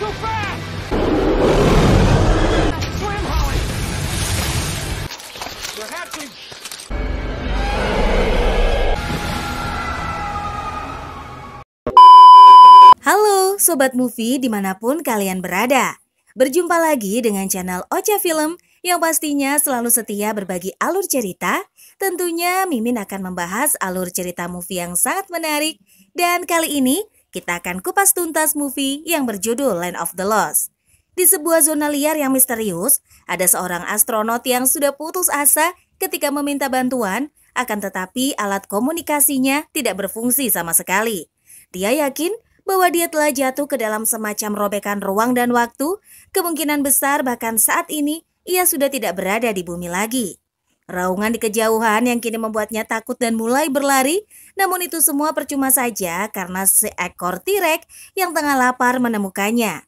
too fast! Swim, Holly! You're hatching! Halo Sobat Movie dimanapun kalian berada. Berjumpa lagi dengan channel Ocha Film yang pastinya selalu setia berbagi alur cerita. Tentunya Mimin akan membahas alur cerita movie yang sangat menarik. Dan kali ini kita akan kupas tuntas movie yang berjudul Land of the Lost. Di sebuah zona liar yang misterius, ada seorang astronot yang sudah putus asa ketika meminta bantuan, akan tetapi alat komunikasinya tidak berfungsi sama sekali. Dia yakin bahwa dia telah jatuh ke dalam semacam robekan ruang dan waktu, kemungkinan besar bahkan saat ini ia sudah tidak berada di bumi lagi. Raungan di kejauhan yang kini membuatnya takut dan mulai berlari, namun itu semua percuma saja karena seekor T-Rex yang tengah lapar menemukannya.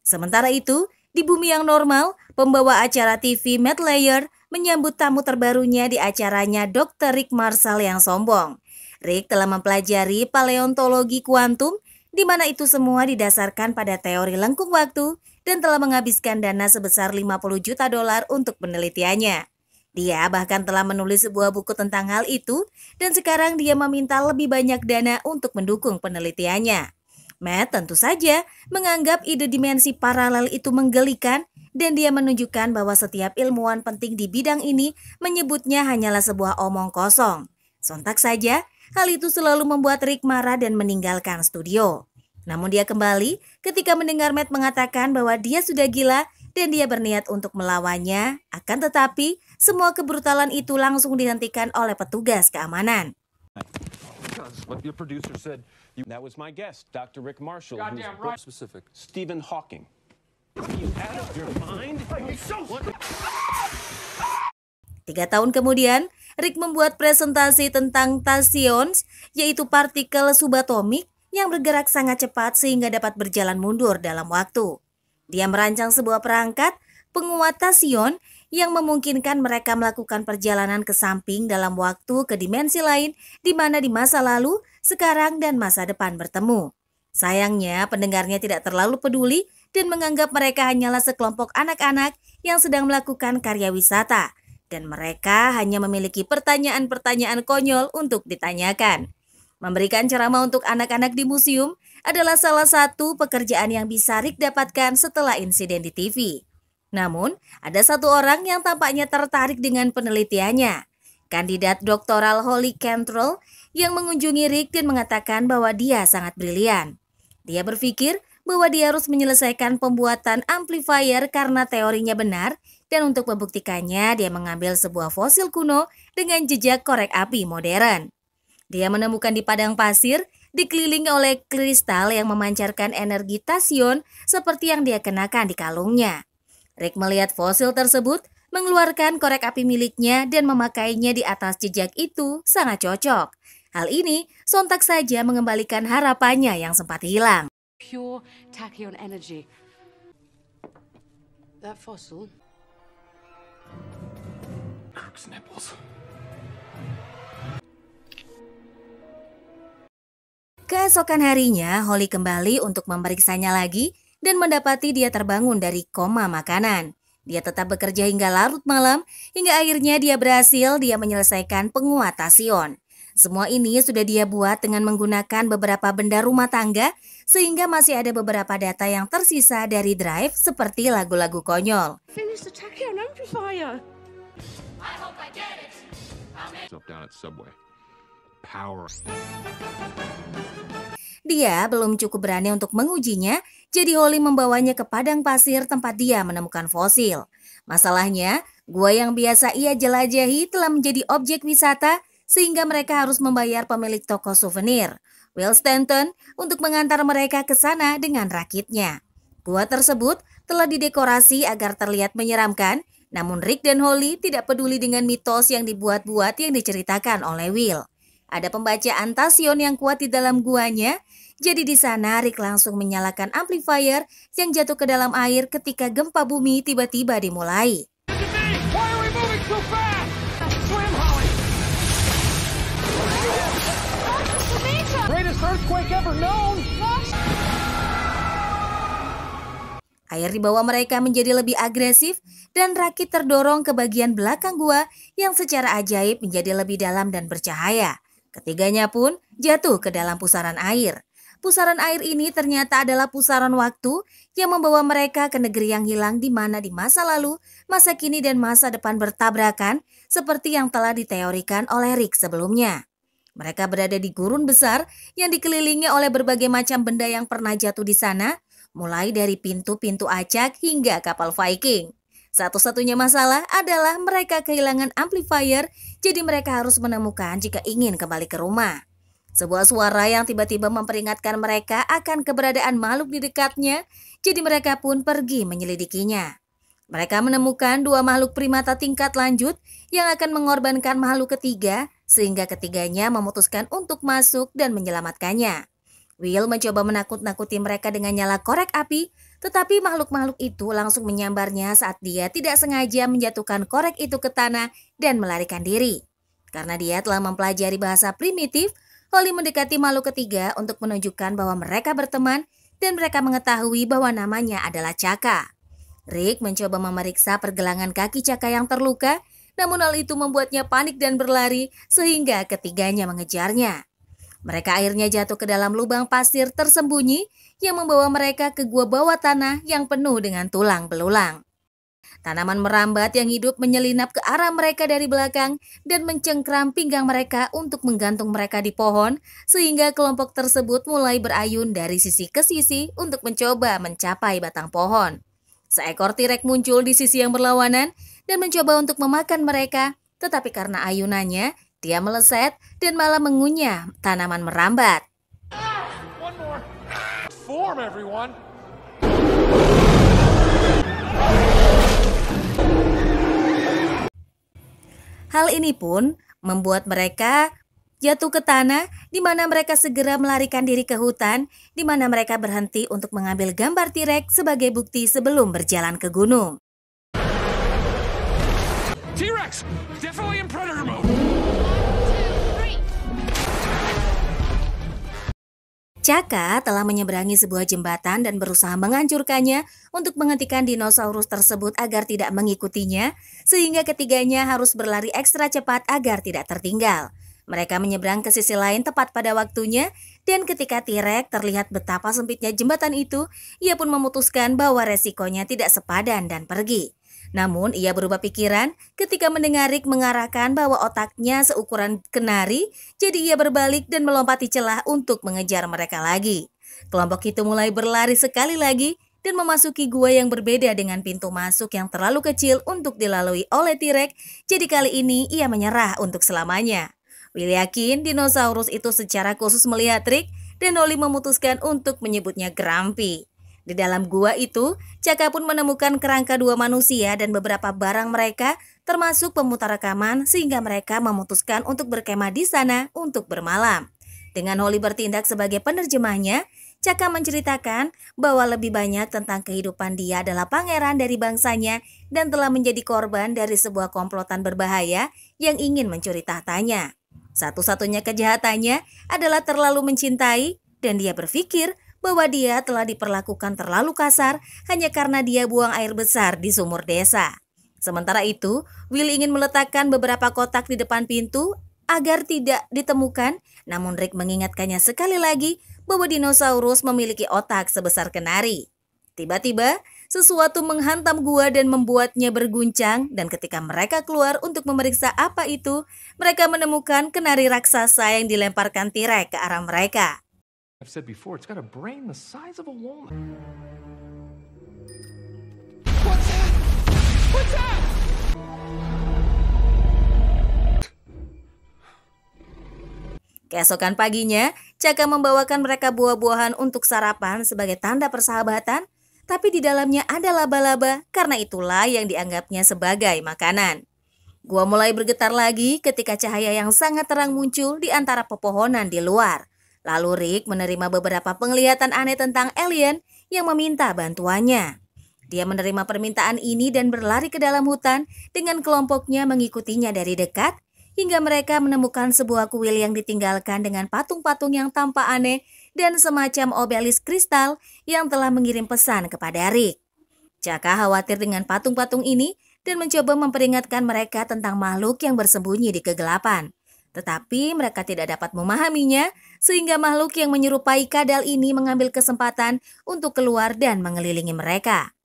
Sementara itu, di bumi yang normal, pembawa acara TV Matt Layer menyambut tamu terbarunya di acaranya Dr. Rick Marshall yang sombong. Rick telah mempelajari paleontologi kuantum, di mana itu semua didasarkan pada teori lengkung waktu dan telah menghabiskan dana sebesar $50 juta untuk penelitiannya. Dia bahkan telah menulis sebuah buku tentang hal itu dan sekarang dia meminta lebih banyak dana untuk mendukung penelitiannya. Matt tentu saja menganggap ide dimensi paralel itu menggelikan dan dia menunjukkan bahwa setiap ilmuwan penting di bidang ini menyebutnya hanyalah sebuah omong kosong. Sontak saja, hal itu selalu membuat Rick marah dan meninggalkan studio. Namun dia kembali ketika mendengar Matt mengatakan bahwa dia sudah gila dan dia berniat untuk melawannya, akan tetapi semua kebrutalan itu langsung dihentikan oleh petugas keamanan. What your producer said, that was my guest, Dr. Rick Marshall, who's right. specific. Stephen Hawking. Are you out of your mind? 3 tahun kemudian, Rick membuat presentasi tentang tachyons, yaitu partikel subatomik yang bergerak sangat cepat sehingga dapat berjalan mundur dalam waktu. Dia merancang sebuah perangkat penguat tachyon yang memungkinkan mereka melakukan perjalanan ke samping dalam waktu ke dimensi lain di mana di masa lalu, sekarang, dan masa depan bertemu. Sayangnya, pendengarnya tidak terlalu peduli dan menganggap mereka hanyalah sekelompok anak-anak yang sedang melakukan karya wisata, dan mereka hanya memiliki pertanyaan-pertanyaan konyol untuk ditanyakan. Memberikan ceramah untuk anak-anak di museum adalah salah satu pekerjaan yang bisa Rick dapatkan setelah insiden di TV. Namun, ada satu orang yang tampaknya tertarik dengan penelitiannya. Kandidat doktoral Holly Cantrell yang mengunjungi Rick dan mengatakan bahwa dia sangat brilian. Dia berpikir bahwa dia harus menyelesaikan pembuatan amplifier karena teorinya benar, dan untuk membuktikannya dia mengambil sebuah fosil kuno dengan jejak korek api modern. Dia menemukan di padang pasir dikelilingi oleh kristal yang memancarkan energi tachyon seperti yang dia kenakan di kalungnya. Rick melihat fosil tersebut, mengeluarkan korek api miliknya dan memakainya di atas jejak itu sangat cocok. Hal ini sontak saja mengembalikan harapannya yang sempat hilang. Pure tachyon energy. That fossil. Kirk's nipples. Keesokan harinya, Holly kembali untuk memeriksanya lagi dan mendapati dia terbangun dari koma makanan. Dia tetap bekerja hingga larut malam, hingga akhirnya dia berhasil menyelesaikan penguat tachyon. Semua ini sudah dia buat dengan menggunakan beberapa benda rumah tangga, sehingga masih ada beberapa data yang tersisa dari drive seperti lagu-lagu konyol. Finish the tachyon amplifier. Down at Subway. Power. Dia belum cukup berani untuk mengujinya, jadi Holly membawanya ke padang pasir tempat dia menemukan fosil. Masalahnya, gua yang biasa ia jelajahi telah menjadi objek wisata, sehingga mereka harus membayar pemilik toko souvenir, Will Stanton, untuk mengantar mereka ke sana dengan rakitnya. Gua tersebut telah didekorasi agar terlihat menyeramkan, namun Rick dan Holly tidak peduli dengan mitos yang dibuat-buat yang diceritakan oleh Will. Ada pembacaan tachyon yang kuat di dalam guanya, jadi di sana Rick langsung menyalakan amplifier yang jatuh ke dalam air ketika gempa bumi tiba-tiba dimulai. earthquake ever known. Air di bawah mereka menjadi lebih agresif dan Rakit terdorong ke bagian belakang gua yang secara ajaib menjadi lebih dalam dan bercahaya. Ketiganya pun jatuh ke dalam pusaran air. Pusaran air ini ternyata adalah pusaran waktu yang membawa mereka ke negeri yang hilang di mana di masa lalu, masa kini dan masa depan bertabrakan seperti yang telah diteorikan oleh Rick sebelumnya. Mereka berada di gurun besar yang dikelilingi oleh berbagai macam benda yang pernah jatuh di sana, mulai dari pintu-pintu acak hingga kapal Viking. Satu-satunya masalah adalah mereka kehilangan amplifier, jadi mereka harus menemukan jika ingin kembali ke rumah. Sebuah suara yang tiba-tiba memperingatkan mereka akan keberadaan makhluk di dekatnya, jadi mereka pun pergi menyelidikinya. Mereka menemukan dua makhluk primata tingkat lanjut yang akan mengorbankan makhluk ketiga, sehingga ketiganya memutuskan untuk masuk dan menyelamatkannya. Will mencoba menakut-nakuti mereka dengan nyala korek api, tetapi makhluk-makhluk itu langsung menyambarnya saat dia tidak sengaja menjatuhkan korek itu ke tanah dan melarikan diri. Karena dia telah mempelajari bahasa primitif, Holly mendekati makhluk ketiga untuk menunjukkan bahwa mereka berteman dan mereka mengetahui bahwa namanya adalah Chaka. Rick mencoba memeriksa pergelangan kaki Chaka yang terluka, namun hal itu membuatnya panik dan berlari sehingga ketiganya mengejarnya. Mereka akhirnya jatuh ke dalam lubang pasir tersembunyi yang membawa mereka ke gua bawah tanah yang penuh dengan tulang belulang. Tanaman merambat yang hidup menyelinap ke arah mereka dari belakang dan mencengkram pinggang mereka untuk menggantung mereka di pohon, sehingga kelompok tersebut mulai berayun dari sisi ke sisi untuk mencoba mencapai batang pohon. Seekor T-Rex muncul di sisi yang berlawanan dan mencoba untuk memakan mereka, tetapi karena ayunannya, dia meleset dan malah mengunyah tanaman merambat. One more. Form, everyone. Hal ini pun membuat mereka jatuh ke tanah, di mana mereka segera melarikan diri ke hutan, di mana mereka berhenti untuk mengambil gambar T-Rex sebagai bukti sebelum berjalan ke gunung. T-Rex, definitely in predator mode. Chaka telah menyeberangi sebuah jembatan dan berusaha menghancurkannya untuk menghentikan dinosaurus tersebut agar tidak mengikutinya, sehingga ketiganya harus berlari ekstra cepat agar tidak tertinggal. Mereka menyeberang ke sisi lain tepat pada waktunya, dan ketika T-Rex terlihat betapa sempitnya jembatan itu, ia pun memutuskan bahwa resikonya tidak sepadan dan pergi. Namun ia berubah pikiran ketika mendengar Rick mengarahkan bahwa otaknya seukuran kenari, jadi ia berbalik dan melompati celah untuk mengejar mereka lagi. Kelompok itu mulai berlari sekali lagi dan memasuki gua yang berbeda dengan pintu masuk yang terlalu kecil untuk dilalui oleh T-Rex, jadi kali ini ia menyerah untuk selamanya. Will yakin dinosaurus itu secara khusus melihat Rick dan Holly memutuskan untuk menyebutnya Grumpy. Di dalam gua itu, Chaka pun menemukan kerangka dua manusia dan beberapa barang mereka, termasuk pemutar rekaman, sehingga mereka memutuskan untuk berkemah di sana untuk bermalam. Dengan Holly bertindak sebagai penerjemahnya, Chaka menceritakan bahwa lebih banyak tentang kehidupan dia adalah pangeran dari bangsanya dan telah menjadi korban dari sebuah komplotan berbahaya yang ingin mencuri tahtanya. Satu-satunya kejahatannya adalah terlalu mencintai dan dia berpikir bahwa dia telah diperlakukan terlalu kasar hanya karena dia buang air besar di sumur desa. Sementara itu, Will ingin meletakkan beberapa kotak di depan pintu agar tidak ditemukan, namun Rick mengingatkannya sekali lagi bahwa dinosaurus memiliki otak sebesar kenari. Tiba-tiba, sesuatu menghantam gua dan membuatnya berguncang, dan ketika mereka keluar untuk memeriksa apa itu, mereka menemukan kenari raksasa yang dilemparkan T-Rex ke arah mereka. I've said before, it's got a brain the size of a walnut. What's that? What's that? Keesokan paginya, Chaka membawakan mereka buah-buahan untuk sarapan sebagai tanda persahabatan, tapi di dalamnya ada laba-laba, karena itulah yang dianggapnya sebagai makanan. Gua mulai bergetar lagi ketika cahaya yang sangat terang muncul di antara pepohonan di luar. Lalu Rick menerima beberapa penglihatan aneh tentang alien yang meminta bantuannya. Dia menerima permintaan ini dan berlari ke dalam hutan dengan kelompoknya mengikutinya dari dekat, hingga mereka menemukan sebuah kuil yang ditinggalkan dengan patung-patung yang tampak aneh dan semacam obelisk kristal yang telah mengirim pesan kepada Rick. Chaka khawatir dengan patung-patung ini dan mencoba memperingatkan mereka tentang makhluk yang bersembunyi di kegelapan. Tetapi mereka tidak dapat memahaminya, sehingga makhluk yang menyerupai kadal ini mengambil kesempatan untuk keluar dan mengelilingi mereka.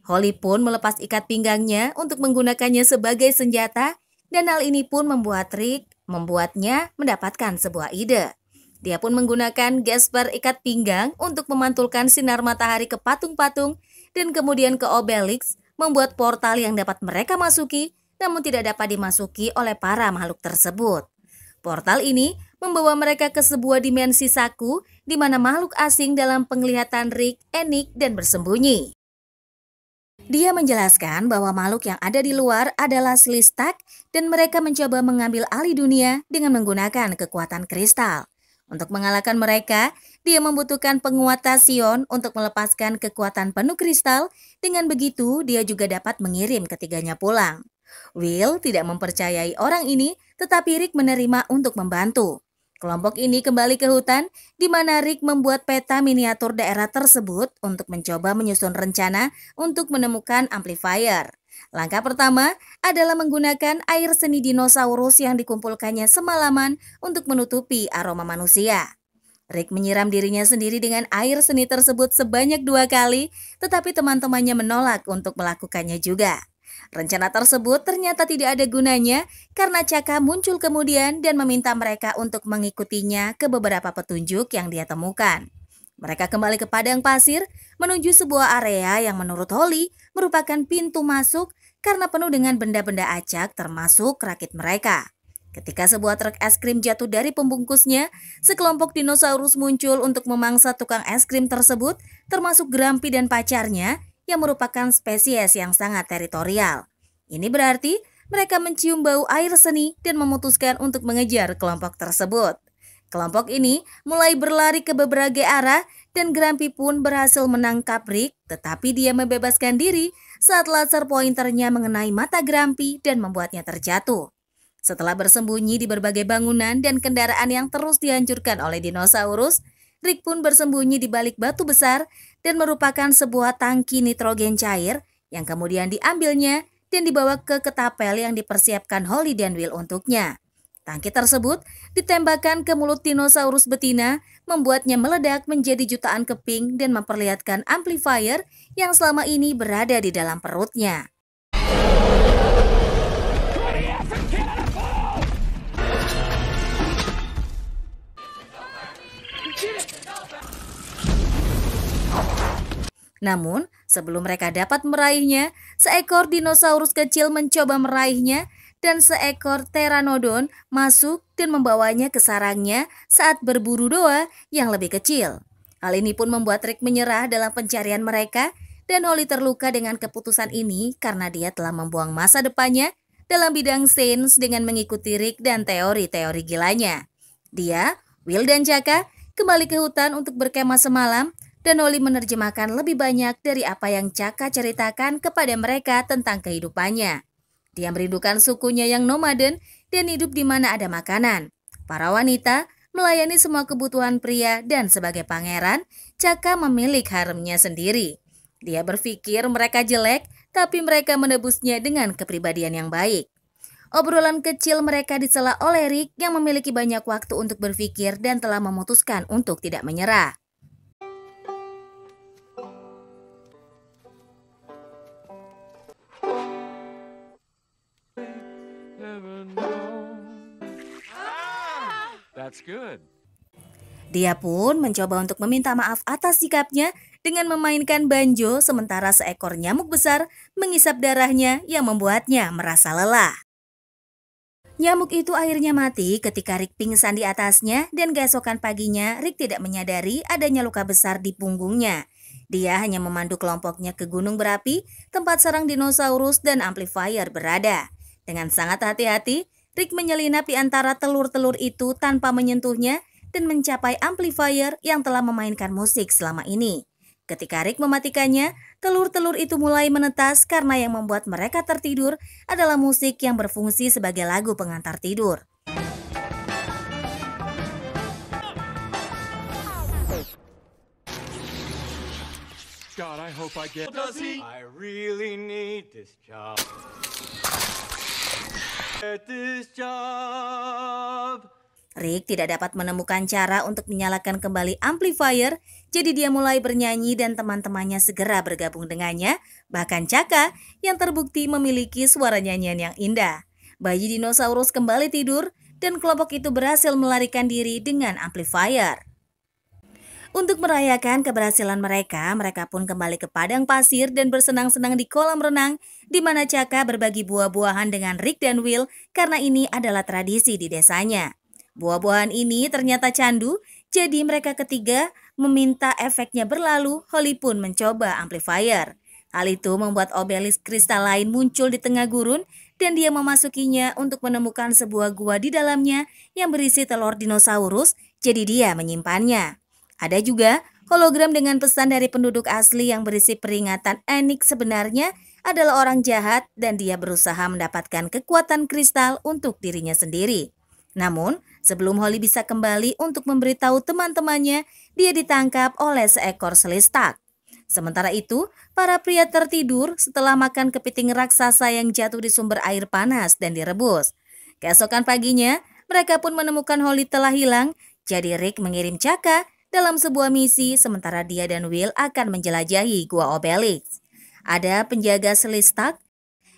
Holly pun melepas ikat pinggangnya untuk menggunakannya sebagai senjata, dan hal ini pun membuatnya mendapatkan sebuah ide. Dia pun menggunakan gesper ikat pinggang untuk memantulkan sinar matahari ke patung-patung dan kemudian ke obelisk, membuat portal yang dapat mereka masuki, namun tidak dapat dimasuki oleh para makhluk tersebut. Portal ini membawa mereka ke sebuah dimensi saku di mana makhluk asing dalam penglihatan Rick, Enix, dan bersembunyi. Dia menjelaskan bahwa makhluk yang ada di luar adalah Slistak dan mereka mencoba mengambil alih dunia dengan menggunakan kekuatan kristal. Untuk mengalahkan mereka, dia membutuhkan penguat Tassion untuk melepaskan kekuatan penuh kristal. Dengan begitu, dia juga dapat mengirim ketiganya pulang. Will tidak mempercayai orang ini, tetapi Rick menerima untuk membantu. Kelompok ini kembali ke hutan, di mana Rick membuat peta miniatur daerah tersebut untuk mencoba menyusun rencana untuk menemukan amplifier. Langkah pertama adalah menggunakan air seni dinosaurus yang dikumpulkannya semalaman untuk menutupi aroma manusia. Rick menyiram dirinya sendiri dengan air seni tersebut sebanyak 2 kali, tetapi teman-temannya menolak untuk melakukannya juga. Rencana tersebut ternyata tidak ada gunanya karena Chaka muncul kemudian dan meminta mereka untuk mengikutinya ke beberapa petunjuk yang dia temukan. Mereka kembali ke padang pasir menuju sebuah area yang menurut Holly merupakan pintu masuk karena penuh dengan benda-benda acak termasuk rakit mereka. Ketika sebuah truk es krim jatuh dari pembungkusnya, sekelompok dinosaurus muncul untuk memangsa tukang es krim tersebut, termasuk Grumpy dan pacarnya, yang merupakan spesies yang sangat teritorial. Ini berarti mereka mencium bau air seni dan memutuskan untuk mengejar kelompok tersebut. Kelompok ini mulai berlari ke berbagai arah dan Grumpy pun berhasil menangkap Rick, tetapi dia membebaskan diri saat laser pointernya mengenai mata Grumpy dan membuatnya terjatuh. Setelah bersembunyi di berbagai bangunan dan kendaraan yang terus dihancurkan oleh dinosaurus, Rick pun bersembunyi di balik batu besar dan merupakan sebuah tangki nitrogen cair yang kemudian diambilnya dan dibawa ke ketapel yang dipersiapkan Holly dan Will untuknya. Tangki tersebut ditembakkan ke mulut dinosaurus betina, membuatnya meledak menjadi jutaan keping dan memperlihatkan amplifier yang selama ini berada di dalam perutnya. Namun, sebelum mereka dapat meraihnya, seekor dinosaurus kecil mencoba meraihnya dan seekor pteranodon masuk dan membawanya ke sarangnya saat berburu Doa yang lebih kecil. Hal ini pun membuat Rick menyerah dalam pencarian mereka dan Holly terluka dengan keputusan ini karena dia telah membuang masa depannya dalam bidang sains dengan mengikuti Rick dan teori-teori gilanya. Dia, Will dan Chaka kembali ke hutan untuk berkemah semalam dan Holly menerjemahkan lebih banyak dari apa yang Chaka ceritakan kepada mereka tentang kehidupannya. Dia merindukan sukunya yang nomaden dan hidup di mana ada makanan. Para wanita melayani semua kebutuhan pria dan sebagai pangeran, Chaka memilih haremnya sendiri. Dia berpikir mereka jelek, tapi mereka menebusnya dengan kepribadian yang baik. Obrolan kecil mereka disela oleh Rick yang memiliki banyak waktu untuk berpikir dan telah memutuskan untuk tidak menyerah. That's good. Dia pun mencoba untuk meminta maaf atas sikapnya dengan memainkan banjo sementara seekor nyamuk besar mengisap darahnya yang membuatnya merasa lelah. Nyamuk itu akhirnya mati ketika Rick pingsan di atasnya dan keesokan paginya Rick tidak menyadari adanya luka besar di punggungnya. Dia hanya memandu kelompoknya ke gunung berapi tempat sarang dinosaurus dan amplifier berada. Dengan sangat hati-hati, Rick menyelinap di antara telur-telur itu tanpa menyentuhnya dan mencapai amplifier yang telah memainkan musik selama ini. Ketika Rick mematikannya, telur-telur itu mulai menetas karena yang membuat mereka tertidur adalah musik yang berfungsi sebagai lagu pengantar tidur. God, I hope I get. Does he? I really need this job. Get this job. Rick tidak dapat menemukan cara untuk menyalakan kembali amplifier, jadi dia mulai bernyanyi dan teman-temannya segera bergabung dengannya, bahkan Chaka yang terbukti memiliki suara nyanyian yang indah. Bayi dinosaurus kembali tidur dan kelompok itu berhasil melarikan diri dengan amplifier. Untuk merayakan keberhasilan mereka pun kembali ke padang pasir dan bersenang-senang di kolam renang, di mana Chaka berbagi buah-buahan dengan Rick dan Will karena ini adalah tradisi di desanya. Buah-buahan ini ternyata candu, jadi mereka ketiga meminta efeknya berlalu, Holly pun mencoba amplifier. Hal itu membuat obelisk kristal lain muncul di tengah gurun dan dia memasukinya untuk menemukan sebuah gua di dalamnya yang berisi telur dinosaurus, jadi dia menyimpannya. Ada juga hologram dengan pesan dari penduduk asli yang berisi peringatan Enix sebenarnya adalah orang jahat dan dia berusaha mendapatkan kekuatan kristal untuk dirinya sendiri. Namun, sebelum Holly bisa kembali untuk memberitahu teman-temannya, dia ditangkap oleh seekor selistak. Sementara itu, para pria tertidur setelah makan kepiting raksasa yang jatuh di sumber air panas dan direbus. Keesokan paginya, mereka pun menemukan Holly telah hilang, jadi Rick mengirim Chaka dalam sebuah misi sementara dia dan Will akan menjelajahi gua obelisk. Ada penjaga selistak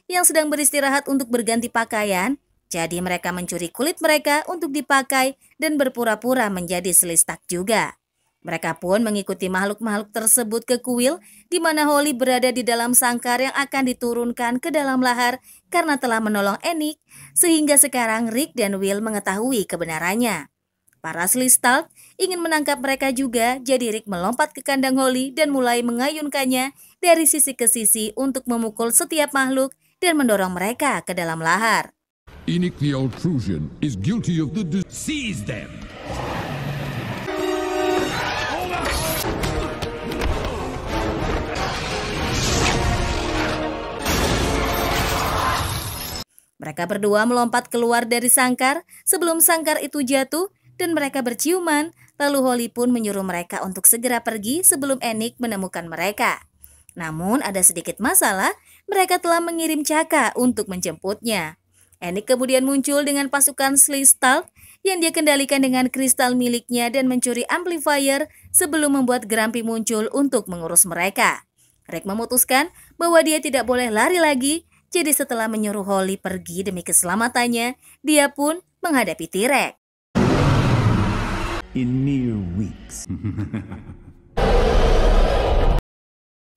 yang sedang beristirahat untuk berganti pakaian, jadi mereka mencuri kulit mereka untuk dipakai dan berpura-pura menjadi selistak juga. Mereka pun mengikuti makhluk-makhluk tersebut ke kuil di mana Holly berada di dalam sangkar yang akan diturunkan ke dalam lahar karena telah menolong Enix, sehingga sekarang Rick dan Will mengetahui kebenarannya. Para selistak ingin menangkap mereka juga, jadi Rick melompat ke kandang Holly dan mulai mengayunkannya dari sisi ke sisi untuk memukul setiap makhluk dan mendorong mereka ke dalam lahar. Enoch the Altrusian is guilty of the Seize them! Mereka berdua melompat keluar dari sangkar sebelum sangkar itu jatuh dan mereka berciuman, lalu Holly pun menyuruh mereka untuk segera pergi sebelum Enix menemukan mereka. Namun ada sedikit masalah, mereka telah mengirim Chaka untuk menjemputnya. Enix kemudian muncul dengan pasukan Sleestalk yang dia kendalikan dengan kristal miliknya dan mencuri amplifier sebelum membuat Grumpy muncul untuk mengurus mereka. Rick memutuskan bahwa dia tidak boleh lari lagi, jadi setelah menyuruh Holly pergi demi keselamatannya, dia pun menghadapi T-Rex. In mere weeks.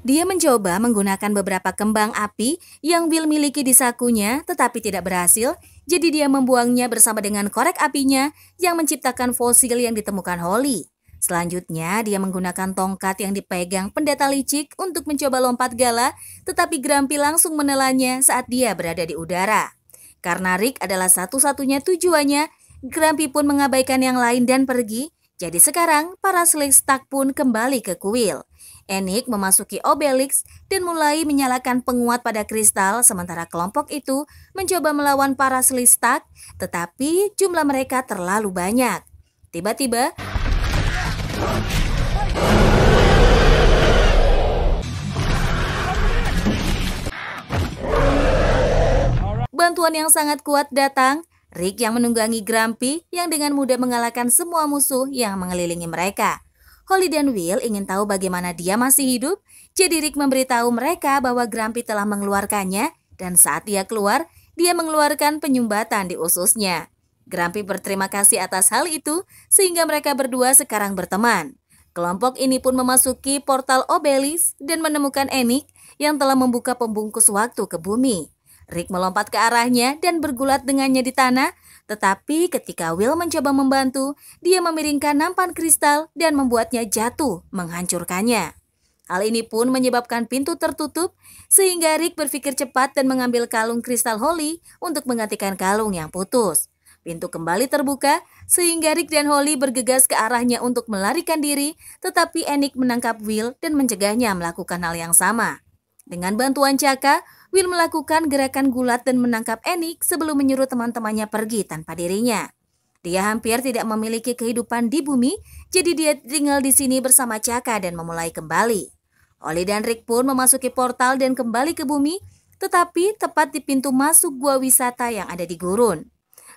Dia mencoba menggunakan beberapa kembang api yang Will miliki di sakunya, tetapi tidak berhasil, jadi dia membuangnya bersama dengan korek apinya yang menciptakan fosil yang ditemukan Holly. Selanjutnya, dia menggunakan tongkat yang dipegang pendeta licik untuk mencoba lompat gala, tetapi Grumpy langsung menelannya saat dia berada di udara. Karena Rick adalah satu-satunya tujuannya, Grumpy pun mengabaikan yang lain dan pergi, jadi sekarang para Sleestalk pun kembali ke kuil. Enix memasuki obelisk dan mulai menyalakan penguat pada kristal sementara kelompok itu mencoba melawan para Sleestalk, tetapi jumlah mereka terlalu banyak. Tiba-tiba, bantuan yang sangat kuat datang. Rick yang menunggangi Grumpy yang dengan mudah mengalahkan semua musuh yang mengelilingi mereka. Holly dan Will ingin tahu bagaimana dia masih hidup, jadi Rick memberitahu mereka bahwa Grumpy telah mengeluarkannya dan saat dia keluar, dia mengeluarkan penyumbatan di ususnya. Grumpy berterima kasih atas hal itu sehingga mereka berdua sekarang berteman. Kelompok ini pun memasuki portal obelisk dan menemukan Enix yang telah membuka pembungkus waktu ke bumi. Rick melompat ke arahnya dan bergulat dengannya di tanah, tetapi ketika Will mencoba membantu, dia memiringkan nampan kristal dan membuatnya jatuh, menghancurkannya. Hal ini pun menyebabkan pintu tertutup, sehingga Rick berpikir cepat dan mengambil kalung kristal Holly untuk menggantikan kalung yang putus. Pintu kembali terbuka, sehingga Rick dan Holly bergegas ke arahnya untuk melarikan diri, tetapi Enix menangkap Will dan mencegahnya melakukan hal yang sama. Dengan bantuan Chaka, Will melakukan gerakan gulat dan menangkap Enix sebelum menyuruh teman-temannya pergi tanpa dirinya. Dia hampir tidak memiliki kehidupan di bumi, jadi dia tinggal di sini bersama Chaka dan memulai kembali. Holly dan Rick pun memasuki portal dan kembali ke bumi, tetapi tepat di pintu masuk gua wisata yang ada di gurun.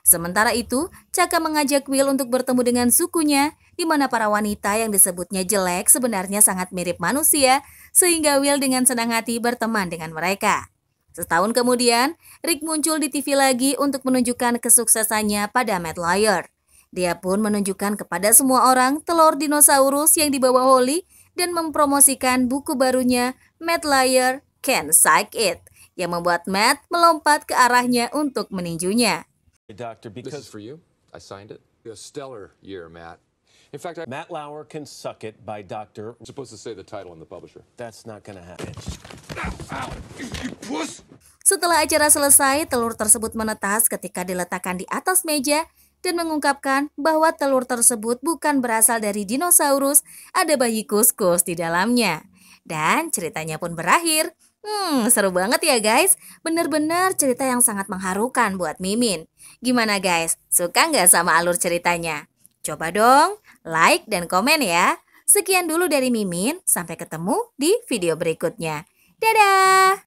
Sementara itu, Chaka mengajak Will untuk bertemu dengan sukunya, di mana para wanita yang disebutnya jelek sebenarnya sangat mirip manusia, sehingga Will dengan senang hati berteman dengan mereka. Setahun kemudian, Rick muncul di TV lagi untuk menunjukkan kesuksesannya pada Mad Liar. Dia pun menunjukkan kepada semua orang telur dinosaurus yang dibawa Holly dan mempromosikan buku barunya Mad Liar Can't Psych It, yang membuat Matt melompat ke arahnya untuk meninjunya. Doctor, This is because for you. I signed it. A stellar year, Matt. In fact, I'm Matt Lauer can suck it by Dr. supposed to say the title and the publisher. That's not gonna happen. Setelah acara selesai, telur tersebut menetas ketika diletakkan di atas meja dan mengungkapkan bahwa telur tersebut bukan berasal dari dinosaurus, ada bayi kuskus di dalamnya. Dan ceritanya pun berakhir. Seru banget ya guys. Bener-bener cerita yang sangat mengharukan buat Mimin. Gimana guys? Suka nggak sama alur ceritanya? Coba dong like dan komen ya. Sekian dulu dari Mimin. Sampai ketemu di video berikutnya. Dadah!